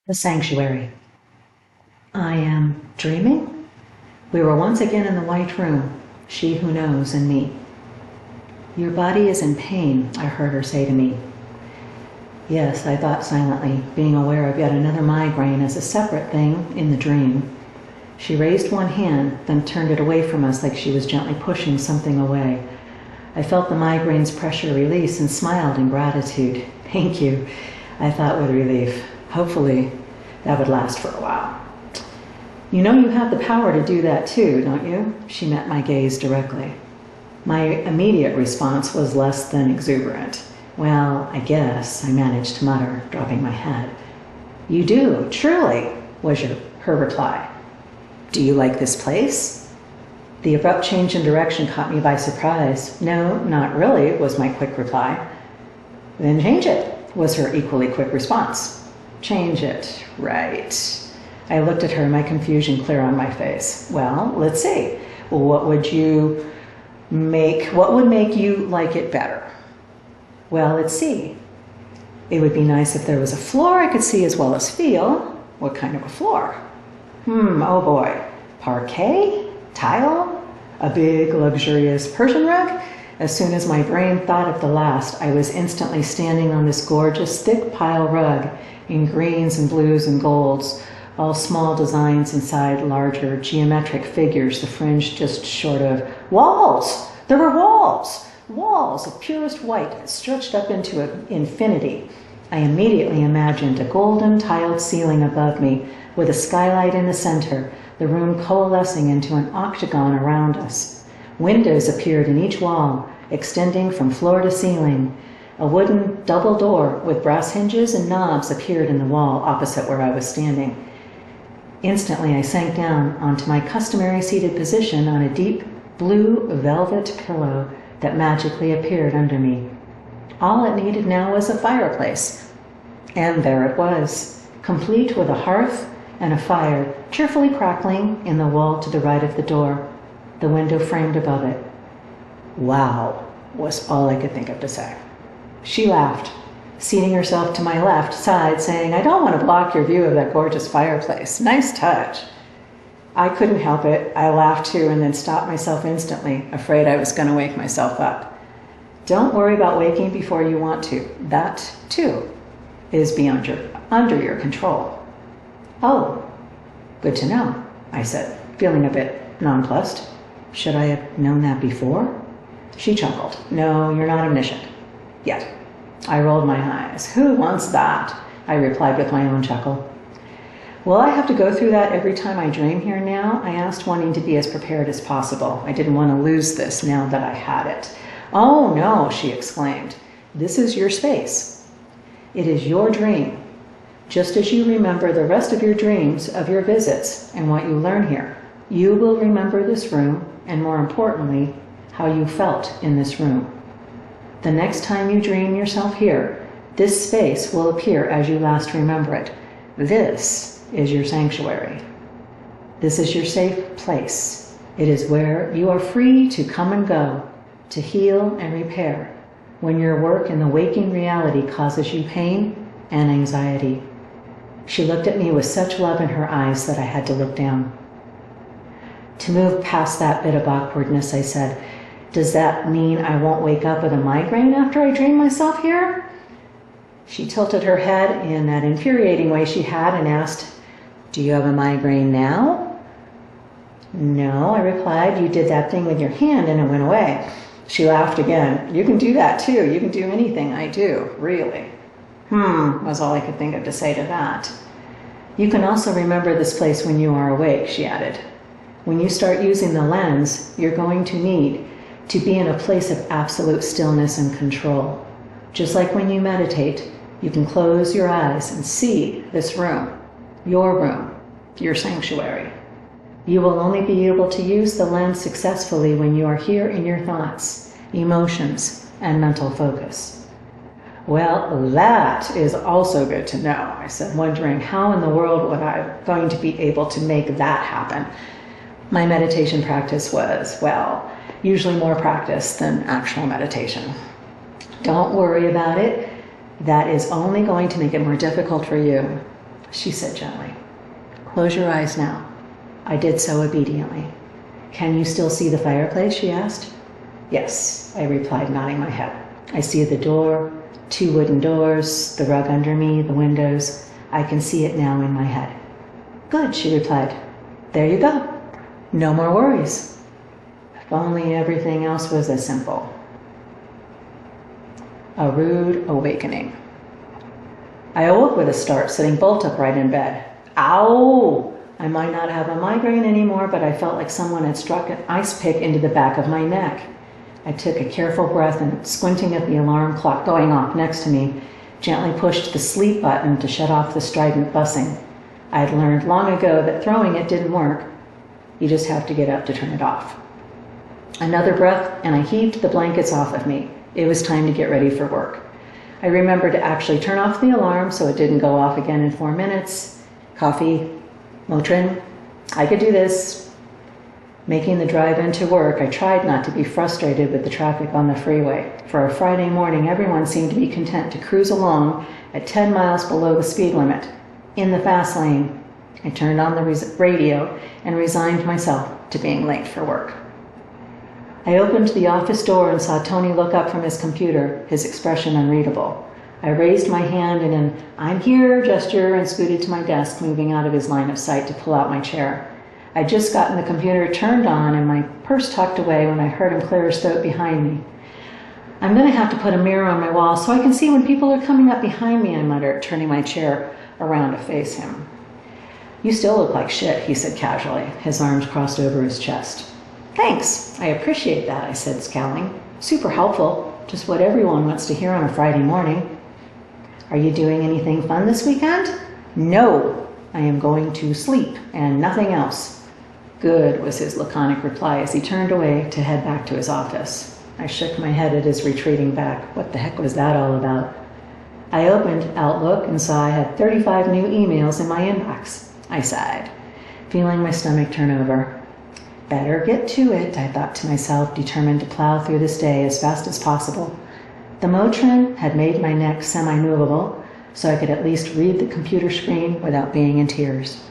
The sanctuary. I am dreaming? We were once again in the white room, she who knows and me. Your body is in pain, I heard her say to me. Yes, I thought silently, being aware of yet another migraine as a separate thing in the dream. She raised one hand, then turned it away from us like she was gently pushing something away. I felt the migraine's pressure release and smiled in gratitude. Thank you, I thought with relief. Hopefully, that would last for a while. You know you have the power to do that too, don't you? She met my gaze directly. My immediate response was less than exuberant. Well, I guess, I managed to mutter, dropping my head. You do, truly, was her reply. Do you like this place? The abrupt change in direction caught me by surprise. No, not really, was my quick reply. Then change it, was her equally quick response. Change it, right. I looked at her, my confusion clear on my face. Well, let's see. What would make you like it better? Well, let's see. It would be nice if there was a floor I could see as well as feel. What kind of a floor? Oh boy. Parquet? Tile? A big, luxurious Persian rug? As soon as my brain thought of the last, I was instantly standing on this gorgeous, thick pile rug in greens and blues and golds, all small designs inside larger geometric figures, the fringe just short of walls. There were walls. Walls of purest white that stretched up into infinity. I immediately imagined a golden tiled ceiling above me with a skylight in the center, the room coalescing into an octagon around us. Windows appeared in each wall, extending from floor to ceiling. A wooden double door with brass hinges and knobs appeared in the wall opposite where I was standing. Instantly, I sank down onto my customary seated position on a deep blue velvet pillow that magically appeared under me. All it needed now was a fireplace. And there it was, complete with a hearth and a fire cheerfully crackling in the wall to the right of the door, the window framed above it. Wow, was all I could think of to say. She laughed, seating herself to my left side, saying, I don't want to block your view of that gorgeous fireplace. Nice touch. I couldn't help it. I laughed too and then stopped myself instantly, afraid I was going to wake myself up. Don't worry about waking before you want to. That, too, is under your control. Oh, good to know, I said, feeling a bit nonplussed. Should I have known that before? She chuckled. No, you're not omniscient. Yet. I rolled my eyes. Who wants that? I replied with my own chuckle. Will I have to go through that every time I dream here now? I asked, wanting to be as prepared as possible. I didn't want to lose this now that I had it. Oh no, she exclaimed. This is your space. It is your dream. Just as you remember the rest of your dreams of your visits and what you learn here, you will remember this room and, more importantly, how you felt in this room. The next time you dream yourself here, this space will appear as you last remember it. This is your sanctuary. This is your safe place. It is where you are free to come and go, to heal and repair, when your work in the waking reality causes you pain and anxiety. She looked at me with such love in her eyes that I had to look down. To move past that bit of awkwardness, I said, does that mean I won't wake up with a migraine after I dream myself here? She tilted her head in that infuriating way she had and asked, do you have a migraine now? No, I replied, you did that thing with your hand and it went away. She laughed again. You can do that too. You can do anything I do, really. Was all I could think of to say to that. You can also remember this place when you are awake, she added. When you start using the lens, you're going to need to be in a place of absolute stillness and control. Just like when you meditate, you can close your eyes and see this room, your sanctuary. You will only be able to use the lens successfully when you are here in your thoughts, emotions, and mental focus. Well, that is also good to know, I said, wondering how in the world would I going to be able to make that happen. My meditation practice was, well, usually more practice than actual meditation. Don't worry about it. That is only going to make it more difficult for you. she said gently. Close your eyes now. I did so obediently. Can you still see the fireplace, she asked. Yes, I replied, nodding my head. I see the door, 2 wooden doors, the rug under me, the windows. I can see it now in my head. Good, she replied. There you go. No more worries. If only everything else was as simple. A rude awakening. I awoke with a start, sitting bolt upright in bed. Ow! I might not have a migraine anymore, but I felt like someone had struck an ice pick into the back of my neck. I took a careful breath and, squinting at the alarm clock going off next to me, gently pushed the sleep button to shut off the strident buzzing. I had learned long ago that throwing it didn't work. You just have to get up to turn it off. Another breath, and I heaved the blankets off of me. It was time to get ready for work. I remembered to actually turn off the alarm so it didn't go off again in 4 minutes. Coffee, Motrin. I could do this. Making the drive into work, I tried not to be frustrated with the traffic on the freeway. For a Friday morning, everyone seemed to be content to cruise along at 10 miles below the speed limit, in the fast lane. I turned on the radio and resigned myself to being late for work. I opened the office door and saw Tony look up from his computer, his expression unreadable. I raised my hand in an "I'm here" gesture and scooted to my desk, moving out of his line of sight to pull out my chair. I'd just gotten the computer turned on and my purse tucked away when I heard him clear his throat behind me. I'm going to have to put a mirror on my wall so I can see when people are coming up behind me, I muttered, turning my chair around to face him. You still look like shit, he said casually, his arms crossed over his chest. Thanks, I appreciate that, I said, scowling. Super helpful, just what everyone wants to hear on a Friday morning. Are you doing anything fun this weekend? No, I am going to sleep and nothing else. Good, was his laconic reply as he turned away to head back to his office. I shook my head at his retreating back. What the heck was that all about? I opened Outlook and saw I had 35 new emails in my inbox. I sighed, feeling my stomach turn over. Better get to it, I thought to myself, determined to plow through this day as fast as possible. The Motrin had made my neck semi-movable, so I could at least read the computer screen without being in tears.